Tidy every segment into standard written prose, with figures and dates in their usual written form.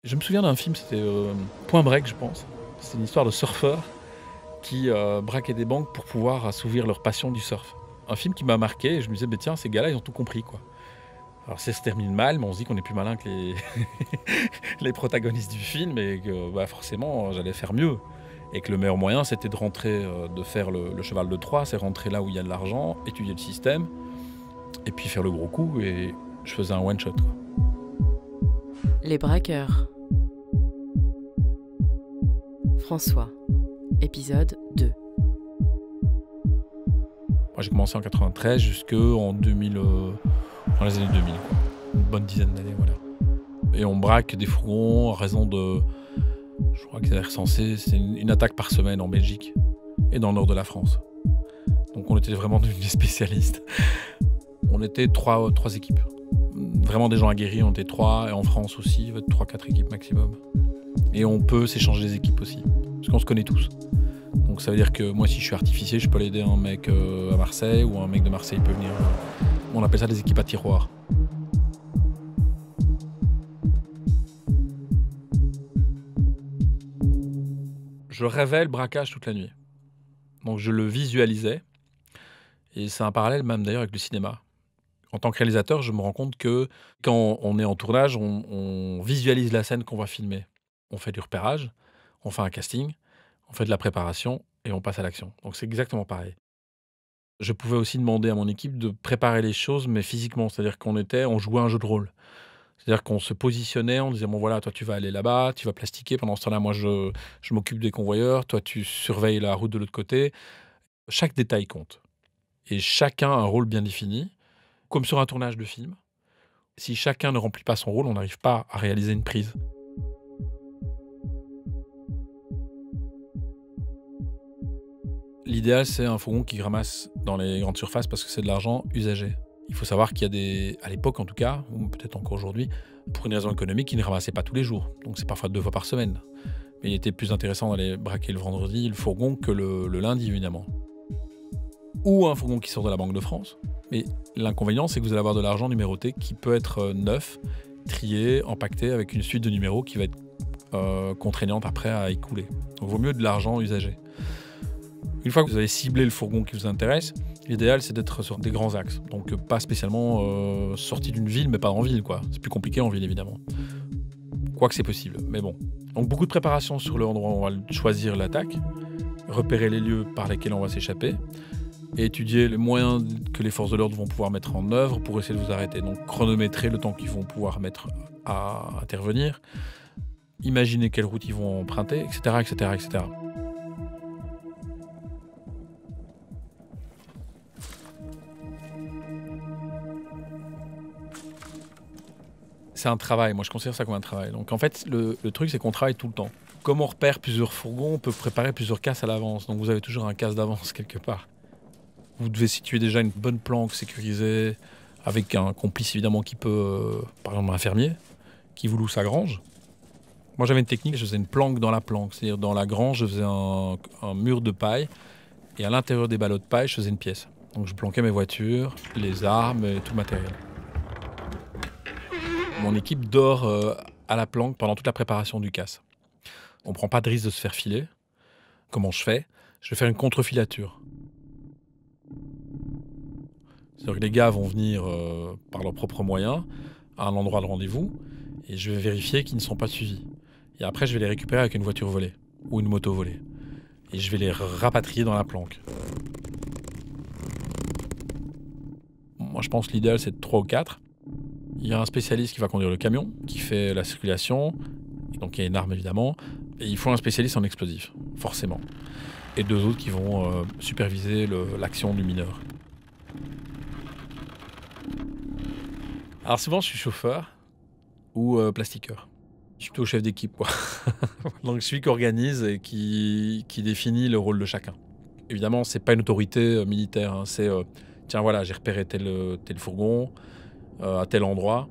Je me souviens d'un film, c'était Point Break, je pense. C'est une histoire de surfeurs qui braquaient des banques pour pouvoir assouvir leur passion du surf. Un film qui m'a marqué et je me disais, tiens, ces gars-là, ils ont tout compris, quoi. Alors ça se termine mal, mais on se dit qu'on est plus malin que les, les protagonistes du film et que forcément, j'allais faire mieux. Et que le meilleur moyen, c'était de rentrer, de faire le cheval de Troie, c'est rentrer là où il y a de l'argent, étudier le système, et puis faire le gros coup, et je faisais un one-shot, quoi. Les braqueurs. François, épisode 2. Moi, j'ai commencé en 93 jusqu'en 2000, dans les années 2000, quoi. Une bonne dizaine d'années, voilà. Et on braque des fourgons à raison de, je crois que c'est recensé, c'est une attaque par semaine en Belgique et dans le nord de la France. Donc on était vraiment devenus des spécialistes. On était trois équipes. Vraiment des gens aguerris, on était 3, et en France aussi, il va être 3-4 équipes maximum. Et on peut s'échanger les équipes aussi, parce qu'on se connaît tous. Donc ça veut dire que moi, si je suis artificier, je peux aller aider un mec à Marseille, ou un mec de Marseille peut venir. On appelle ça des équipes à tiroir. Je rêvais le braquage toute la nuit. Donc je le visualisais. Et c'est un parallèle même d'ailleurs avec le cinéma. En tant que réalisateur, je me rends compte que quand on est en tournage, on visualise la scène qu'on va filmer. On fait du repérage, on fait un casting, on fait de la préparation et on passe à l'action. Donc c'est exactement pareil. Je pouvais aussi demander à mon équipe de préparer les choses, mais physiquement. C'est-à-dire on jouait un jeu de rôle. C'est-à-dire qu'on se positionnait, on disait, bon voilà, toi tu vas aller là-bas, tu vas plastiquer. Pendant ce temps-là, moi je m'occupe des convoyeurs, toi tu surveilles la route de l'autre côté. Chaque détail compte. Et chacun a un rôle bien défini. Comme sur un tournage de film, si chacun ne remplit pas son rôle, on n'arrive pas à réaliser une prise. L'idéal, c'est un fourgon qui ramasse dans les grandes surfaces parce que c'est de l'argent usagé. Il faut savoir qu'il y a à l'époque en tout cas, ou peut-être encore aujourd'hui, pour une raison économique, ils ne ramassaient pas tous les jours. Donc c'est parfois 2 fois par semaine. Mais il était plus intéressant d'aller braquer le vendredi le fourgon que le lundi, évidemment. Ou un fourgon qui sort de la Banque de France. Mais l'inconvénient, c'est que vous allez avoir de l'argent numéroté qui peut être neuf, trié, empaqueté avec une suite de numéros qui va être contraignante après à écouler. Donc il vaut mieux de l'argent usagé. Une fois que vous avez ciblé le fourgon qui vous intéresse, l'idéal c'est d'être sur des grands axes. Donc pas spécialement sorti d'une ville, mais pas en ville, quoi. C'est plus compliqué en ville, évidemment. Quoique c'est possible, mais bon. Donc beaucoup de préparation sur l'endroit où on va choisir l'attaque, repérer les lieux par lesquels on va s'échapper, et étudier les moyens que les forces de l'ordre vont pouvoir mettre en œuvre pour essayer de vous arrêter. Donc chronométrer le temps qu'ils vont pouvoir mettre à intervenir, imaginer quelle route ils vont emprunter, etc. etc., etc. C'est un travail, moi je considère ça comme un travail. Donc en fait, le truc c'est qu'on travaille tout le temps. Comme on repère plusieurs fourgons, on peut préparer plusieurs casses à l'avance. Donc vous avez toujours un casse d'avance quelque part. Vous devez situer déjà une bonne planque sécurisée, avec un complice évidemment qui peut, par exemple un fermier, qui vous loue sa grange. Moi j'avais une technique, je faisais une planque dans la planque. C'est-à-dire dans la grange, je faisais un mur de paille, et à l'intérieur des ballots de paille, je faisais une pièce. Donc je planquais mes voitures, les armes et tout le matériel. Mon équipe dort à la planque pendant toute la préparation du casse. On ne prend pas de risque de se faire filer. Comment je fais ? Je vais faire une contre-filature. C'est-à-dire que les gars vont venir par leurs propres moyens à un endroit de rendez-vous et je vais vérifier qu'ils ne sont pas suivis. Et après, je vais les récupérer avec une voiture volée ou une moto volée. Et je vais les rapatrier dans la planque. Moi, je pense que l'idéal, c'est de 3 ou 4. Il y a un spécialiste qui va conduire le camion, qui fait la circulation. Et donc, il y a une arme, évidemment. Et il faut un spécialiste en explosifs, forcément. Et 2 autres qui vont superviser l'action du mineur. Alors souvent, je suis chauffeur ou plastiqueur. Je suis plutôt chef d'équipe, quoi. Donc, je suis qui organise et qui définit le rôle de chacun. Évidemment, c'est pas une autorité militaire. Hein. C'est, tiens, voilà, j'ai repéré tel fourgon à tel endroit.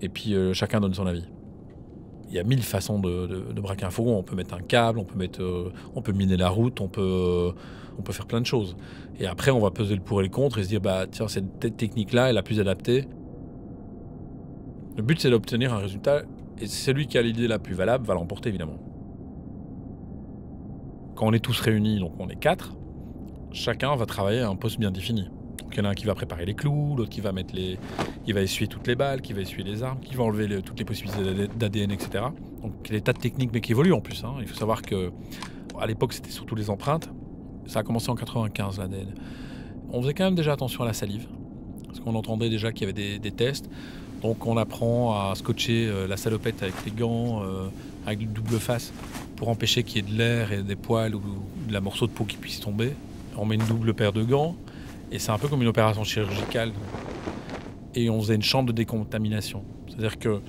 Et puis, chacun donne son avis. Il y a 1000 façons de braquer un fourgon. On peut mettre un câble, on peut miner la route, on peut faire plein de choses. Et après, on va peser le pour et le contre et se dire, tiens, cette technique-là est la plus adaptée. Le but, c'est d'obtenir un résultat Et celui qui a l'idée la plus valable va l'emporter, évidemment. Quand on est tous réunis, donc on est 4, chacun va travailler à un poste bien défini. Donc il y en a un qui va préparer les clous, l'autre qui va il va essuyer toutes les balles, qui va essuyer les armes, qui va enlever toutes les possibilités d'ADN, etc. Donc il y a des tas de techniques, mais qui évoluent en plus. Il faut savoir que à l'époque, c'était surtout les empreintes. Ça a commencé en 95, l'ADN. On faisait quand même déjà attention à la salive, parce qu'on entendait déjà qu'il y avait des tests. Donc on apprend à scotcher la salopette avec les gants, avec une double face, pour empêcher qu'il y ait de l'air et des poils ou de la morceau de peau qui puisse tomber. On met une double paire de gants, et c'est un peu comme une opération chirurgicale. Et on faisait une chambre de décontamination. C'est-à-dire que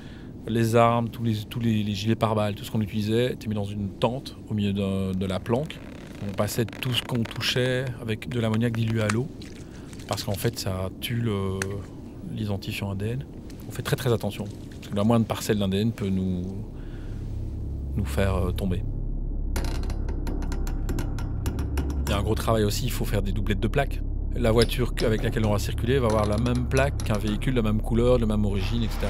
les armes, tous les gilets pare-balles, tout ce qu'on utilisait, était mis dans une tente au milieu de la planque. On passait tout ce qu'on touchait avec de l'ammoniac dilué à l'eau, parce qu'en fait ça tue l'identifiant ADN. On fait très très attention, parce que la moindre parcelle d'ADN peut nous faire tomber. Il y a un gros travail aussi, il faut faire des doublettes de plaques. La voiture avec laquelle on va circuler va avoir la même plaque qu'un véhicule, la même couleur, de la même origine, etc.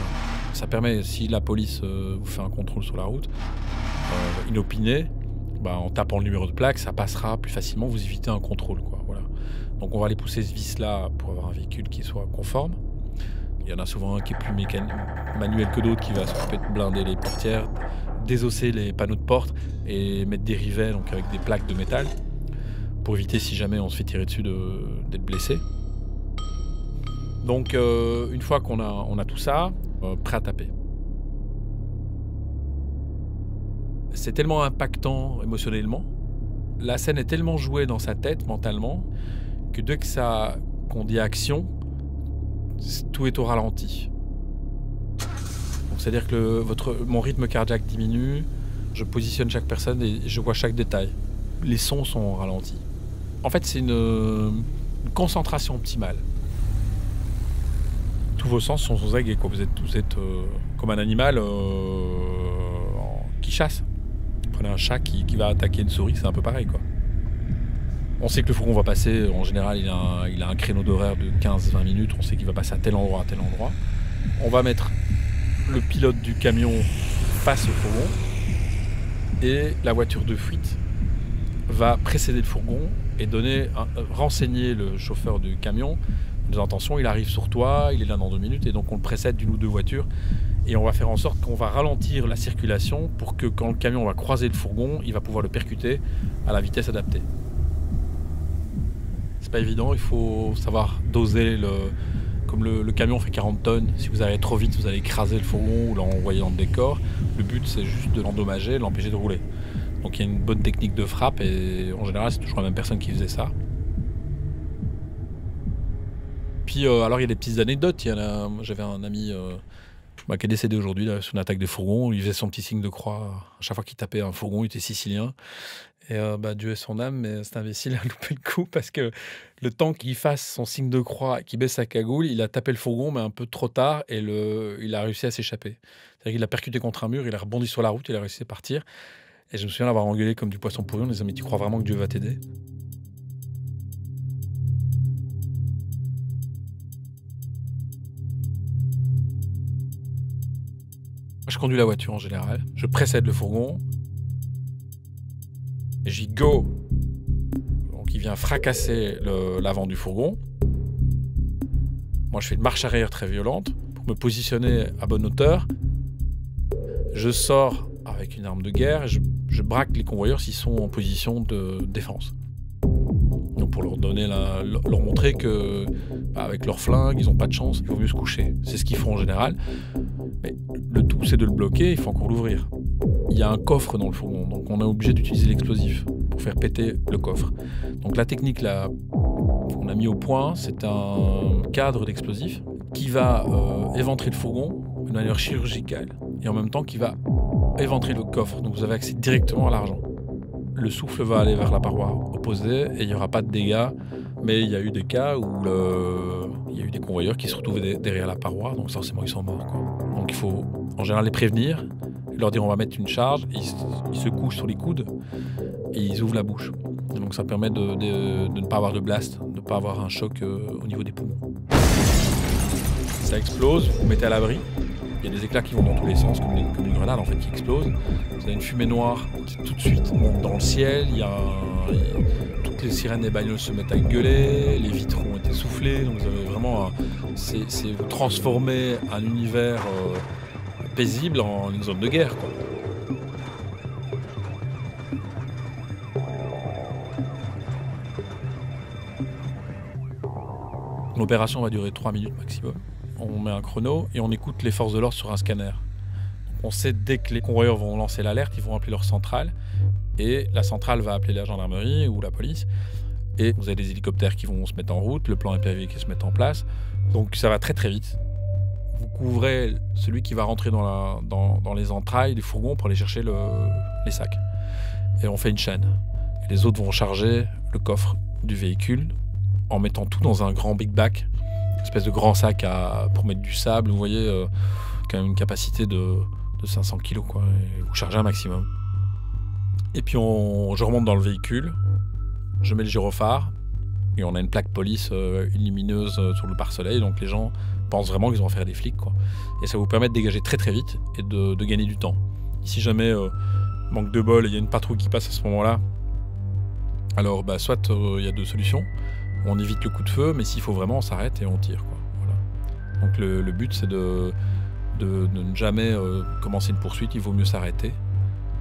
Ça permet, si la police vous fait un contrôle sur la route, inopiné, en tapant le numéro de plaque, ça passera plus facilement, vous évitez un contrôle, quoi. Voilà. Donc on va aller pousser ce vis-là pour avoir un véhicule qui soit conforme. Il y en a souvent un qui est plus manuel que d'autres, qui va s'occuper de blinder les portières, désosser les panneaux de porte et mettre des rivets, donc avec des plaques de métal, pour éviter, si jamais on se fait tirer dessus, d'être blessé. Donc une fois qu'on a tout ça, prêt à taper. C'est tellement impactant émotionnellement, la scène est tellement jouée dans sa tête mentalement, que dès qu'on dit action, tout est au ralenti. Donc, c'est-à-dire que mon rythme cardiaque diminue, je positionne chaque personne et je vois chaque détail. Les sons sont au ralenti. En fait, c'est une concentration optimale. Tous vos sens sont aux aguets, quoi. Vous êtes comme un animal qui chasse. Prenez un chat qui va attaquer une souris, c'est un peu pareil, quoi. On sait que le fourgon va passer, en général il a un créneau d'horaire de 15-20 minutes, on sait qu'il va passer à tel endroit, à tel endroit. On va mettre le pilote du camion face au fourgon et la voiture de fuite va précéder le fourgon et renseigner le chauffeur du camion. Nos intentions, il arrive sur toi, il est là dans 2 minutes, et donc on le précède d'une ou 2 voitures. Et on va faire en sorte qu'on va ralentir la circulation pour que quand le camion va croiser le fourgon, il va pouvoir le percuter à la vitesse adaptée. C'est pas évident, il faut savoir doser comme le camion fait 40 tonnes, si vous allez trop vite, vous allez écraser le fourgon ou l'envoyer dans le décor. Le but, c'est juste de l'endommager, de l'empêcher de rouler. Donc il y a une bonne technique de frappe et en général, c'est toujours la même personne qui faisait ça. Puis alors il y a des petites anecdotes. J'avais un ami qui est décédé aujourd'hui là, sur une attaque de fourgon. Il faisait son petit signe de croix. À chaque fois qu'il tapait un fourgon, il était sicilien. Et Dieu ait son âme, mais cet imbécile a loupé le coup parce que le temps qu'il fasse son signe de croix, qu'il baisse sa cagoule, il a tapé le fourgon, mais un peu trop tard, et il a réussi à s'échapper. C'est-à-dire qu'il a percuté contre un mur, il a rebondi sur la route, il a réussi à partir. Et je me souviens l'avoir engueulé comme du poisson pourri en disant « Mais tu crois vraiment que Dieu va t'aider ?» Je conduis la voiture en général, je précède le fourgon, et j'y go. Donc il vient fracasser l'avant du fourgon. Moi je fais une marche arrière très violente pour me positionner à bonne hauteur. Je sors avec une arme de guerre et je braque les convoyeurs s'ils sont en position de défense. Donc pour leur montrer que avec leur flingue, ils n'ont pas de chance, il vaut mieux se coucher. C'est ce qu'ils font en général. Mais le tout, c'est de le bloquer, il faut encore l'ouvrir. Il y a un coffre dans le fourgon, donc on est obligé d'utiliser l'explosif pour faire péter le coffre. Donc la technique là, qu'on a mis au point, c'est un cadre d'explosif qui va éventrer le fourgon de manière chirurgicale et en même temps qui va éventrer le coffre. Donc vous avez accès directement à l'argent. Le souffle va aller vers la paroi opposée et il n'y aura pas de dégâts. Mais il y a eu des cas où il y a eu des convoyeurs qui se retrouvaient derrière la paroi, donc forcément ils sont morts, quoi. Donc il faut en général les prévenir, leur dire on va mettre une charge, ils se couchent sur les coudes et ils ouvrent la bouche. Et donc ça permet de ne pas avoir de blast, de ne pas avoir un choc au niveau des poumons. Ça explose, vous mettez à l'abri, Il y a des éclats qui vont dans tous les sens, comme une grenade en fait, qui explose. Vous avez une fumée noire qui tout de suite monte dans le ciel. Toutes les sirènes des bagnoles se mettent à gueuler, les vitres ont été soufflées. Donc vous avez vraiment, c'est vous transformer un univers paisible en une zone de guerre, quoi. L'opération va durer 3 minutes maximum. On met un chrono et on écoute les forces de l'ordre sur un scanner. Donc on sait dès que les convoyeurs vont lancer l'alerte, ils vont appeler leur centrale. Et la centrale va appeler la gendarmerie ou la police. Et vous avez des hélicoptères qui vont se mettre en route, le plan EPV qui se met en place. Donc ça va très très vite. Vous couvrez celui qui va rentrer dans les entrailles du fourgon pour aller chercher les sacs. Et on fait une chaîne. Et les autres vont charger le coffre du véhicule en mettant tout dans un grand big bag, une espèce de grand sac pour mettre du sable. Vous voyez, quand même une capacité de 500 kg, quoi. Et vous chargez un maximum. Et puis je remonte dans le véhicule, je mets le gyrophare, et on a une plaque police lumineuse sur le pare-soleil, donc les gens pensent vraiment qu'ils vont faire des flics, quoi. Et ça vous permet de dégager très très vite et de gagner du temps. Si jamais manque de bol et il y a une patrouille qui passe à ce moment-là, alors soit il y a deux solutions. On évite le coup de feu, mais s'il faut vraiment, on s'arrête et on tire, quoi. Voilà. Donc le but, c'est de ne jamais commencer une poursuite. Il vaut mieux s'arrêter,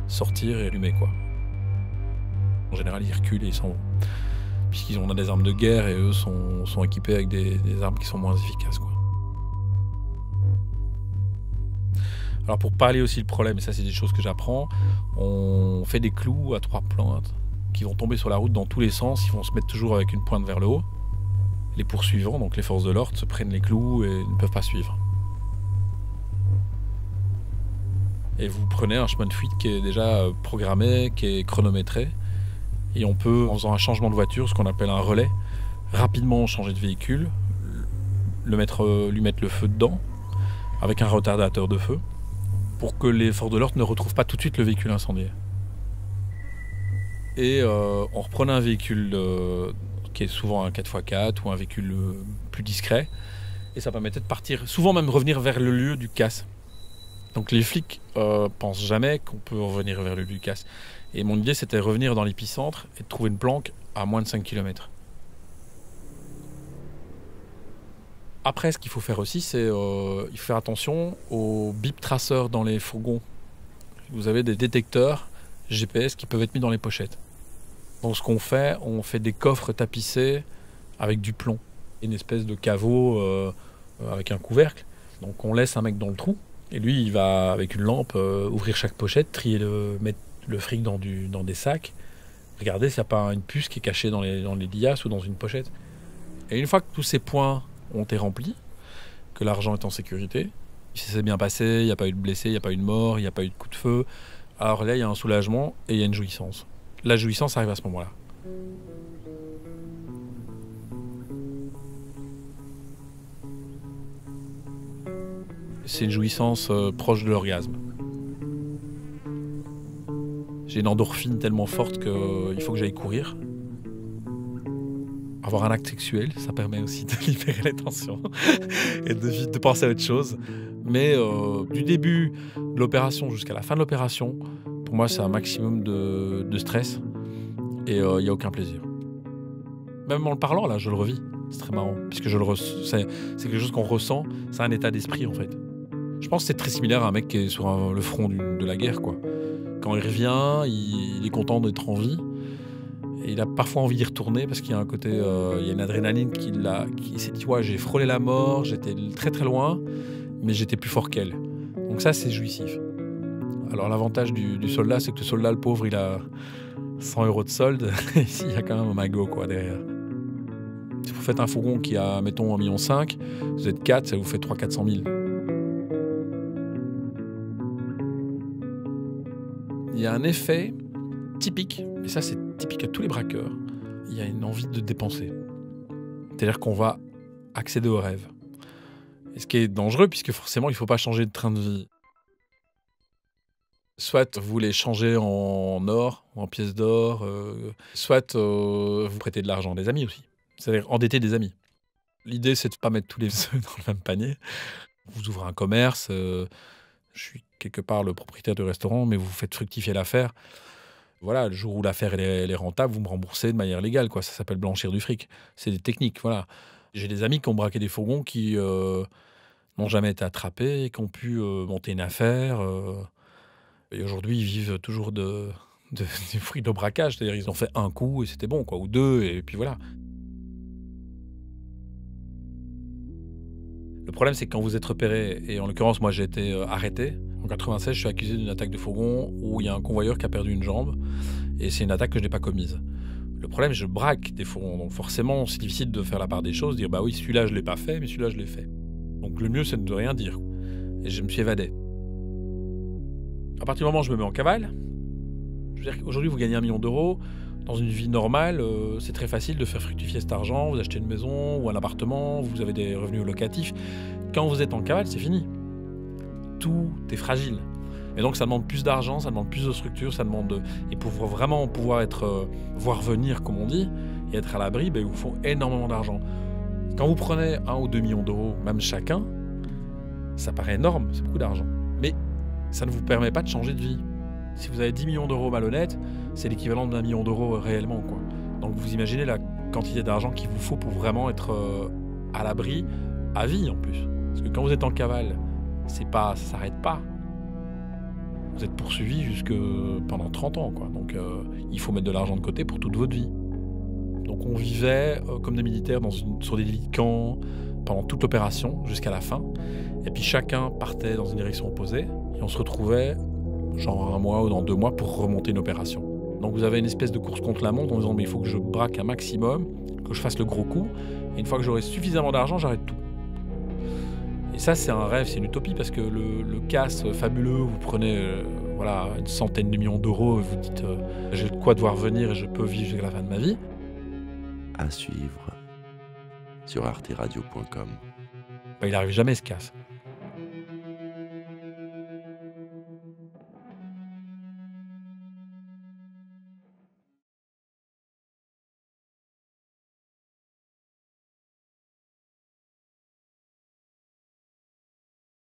sortir et allumer, quoi. En général, ils reculent et ils s'en vont. Puisqu'on a des armes de guerre et eux sont équipés avec des armes qui sont moins efficaces, quoi. Alors pour pallier aussi le problème, et ça c'est des choses que j'apprends, on fait des clous à 3 pointes qui vont tomber sur la route dans tous les sens. Ils vont se mettre toujours avec une pointe vers le haut. Les poursuivants, donc les forces de l'ordre, se prennent les clous et ne peuvent pas suivre. Et vous prenez un chemin de fuite qui est déjà programmé, qui est chronométré. Et on peut, en faisant un changement de voiture, ce qu'on appelle un relais, rapidement changer de véhicule, lui mettre le feu dedans, avec un retardateur de feu, pour que les forces de l'ordre ne retrouvent pas tout de suite le véhicule incendié. Et on reprenait un véhicule qui est souvent un 4x4 ou un véhicule plus discret. Et ça permettait de partir, souvent même revenir vers le lieu du casse. Donc les flics pensent jamais qu'on peut revenir vers le lieu du casse. Et mon idée, c'était de revenir dans l'épicentre et de trouver une planque à moins de 5 km. Après, ce qu'il faut faire aussi, c'est il faut faire attention aux bip traceurs dans les fourgons. Vous avez des détecteurs GPS qui peuvent être mis dans les pochettes. Donc ce qu'on fait, on fait des coffres tapissés avec du plomb. Une espèce de caveau avec un couvercle. Donc on laisse un mec dans le trou. Et lui, il va, avec une lampe, ouvrir chaque pochette, trier mettre le fric dans des sacs. Regardez s'il n'y a pas une puce qui est cachée dans les liasses ou dans une pochette. Et une fois que tous ces points ont été remplis, que l'argent est en sécurité, si ça s'est bien passé, il n'y a pas eu de blessés, il n'y a pas eu de mort, il n'y a pas eu de coup de feu, alors là, il y a un soulagement et il y a une jouissance. La jouissance arrive à ce moment-là. C'est une jouissance proche de l'orgasme. J'ai une endorphine tellement forte qu'il faut que j'aille courir. Avoir un acte sexuel, ça permet aussi de libérer les tensions et de penser à autre chose. Mais du début de l'opération jusqu'à la fin de l'opération, pour moi, c'est un maximum de stress et il n'y a aucun plaisir. Même en le parlant, là, je le revis. C'est très marrant, puisque c'est quelque chose qu'on ressent, c'est un état d'esprit, en fait. Je pense que c'est très similaire à un mec qui est sur le front de la guerre, quoi. Quand il revient, il est content d'être en vie. Et il a parfois envie d'y retourner parce qu'il y a un côté, il y a une adrénaline qui s'est dit, ouais, j'ai frôlé la mort, j'étais très très loin, mais j'étais plus fort qu'elle. Donc ça, c'est jouissif. Alors l'avantage du soldat, c'est que le soldat, le pauvre, il a 100 € de solde. Ici, il y a quand même un magot, quoi, derrière. Si vous faites un fourgon qui a, mettons, 1,5 million, vous êtes 4, ça vous fait 300 000 – 400 000. Il y a un effet typique, et ça c'est typique à tous les braqueurs, il y a une envie de dépenser. C'est-à-dire qu'on va accéder au rêve. Et ce qui est dangereux, puisque forcément il ne faut pas changer de train de vie. Soit vous les changez en or, ou en pièces d'or, soit vous prêtez de l'argent à des amis aussi. C'est-à-dire endetter des amis. L'idée, c'est de ne pas mettre tous les œufs dans le même panier. Vous ouvrez un commerce, je suis quelque part le propriétaire du restaurant, mais vous faites fructifier l'affaire. Voilà, le jour où l'affaire elle est rentable, vous me remboursez de manière légale, quoi. Ça s'appelle blanchir du fric. C'est des techniques, voilà. J'ai des amis qui ont braqué des fourgons qui n'ont jamais été attrapés, qui ont pu monter une affaire. Et aujourd'hui, ils vivent toujours du fruit de braquage. C'est-à-dire ils ont fait un coup et c'était bon, quoi, ou deux, et puis voilà. Le problème, c'est que quand vous êtes repéré, et en l'occurrence, moi j'ai été arrêté. En 96, je suis accusé d'une attaque de fourgon où il y a un convoyeur qui a perdu une jambe, et c'est une attaque que je n'ai pas commise. Le problème, je braque des fourgons, donc forcément, c'est difficile de faire la part des choses, dire bah oui, celui-là je l'ai pas fait, mais celui-là je l'ai fait. Donc le mieux, c'est de rien dire. Et je me suis évadé. À partir du moment où je me mets en cavale, je veux dire qu'aujourd'hui, vous gagnez 1 million d'euros. Dans une vie normale, c'est très facile de faire fructifier cet argent. Vous achetez une maison ou un appartement, vous avez des revenus locatifs. Quand vous êtes en cavale, c'est fini. Tout est fragile. Et donc, ça demande plus d'argent, ça demande plus de structure, ça demande... Et pour vraiment pouvoir être... voir venir, comme on dit, et être à l'abri, il vous faut énormément d'argent. Quand vous prenez 1 ou 2 millions d'euros, même chacun, ça paraît énorme, c'est beaucoup d'argent. Mais ça ne vous permet pas de changer de vie. Si vous avez 10 millions d'euros malhonnêtes, c'est l'équivalent d'1 million d'euros réellement, quoi. Donc vous imaginez la quantité d'argent qu'il vous faut pour vraiment être à l'abri, à vie en plus. Parce que quand vous êtes en cavale, ça s'arrête pas. Vous êtes poursuivi jusque pendant 30 ans, quoi. Donc il faut mettre de l'argent de côté pour toute votre vie. Donc on vivait comme des militaires sur des lits de camp pendant toute l'opération jusqu'à la fin. Et puis chacun partait dans une direction opposée et on se retrouvait genre 1 mois ou dans 2 mois pour remonter une opération. Donc vous avez une espèce de course contre la montre en disant mais il faut que je braque un maximum, que je fasse le gros coup, et une fois que j'aurai suffisamment d'argent, j'arrête tout. Et ça, c'est un rêve, c'est une utopie, parce que le casse fabuleux, vous prenez voilà, une centaine de millions d'euros et vous dites j'ai de quoi devoir venir et je peux vivre jusqu'à la fin de ma vie. À suivre sur arteradio.com. Il n'arrive jamais ce casse.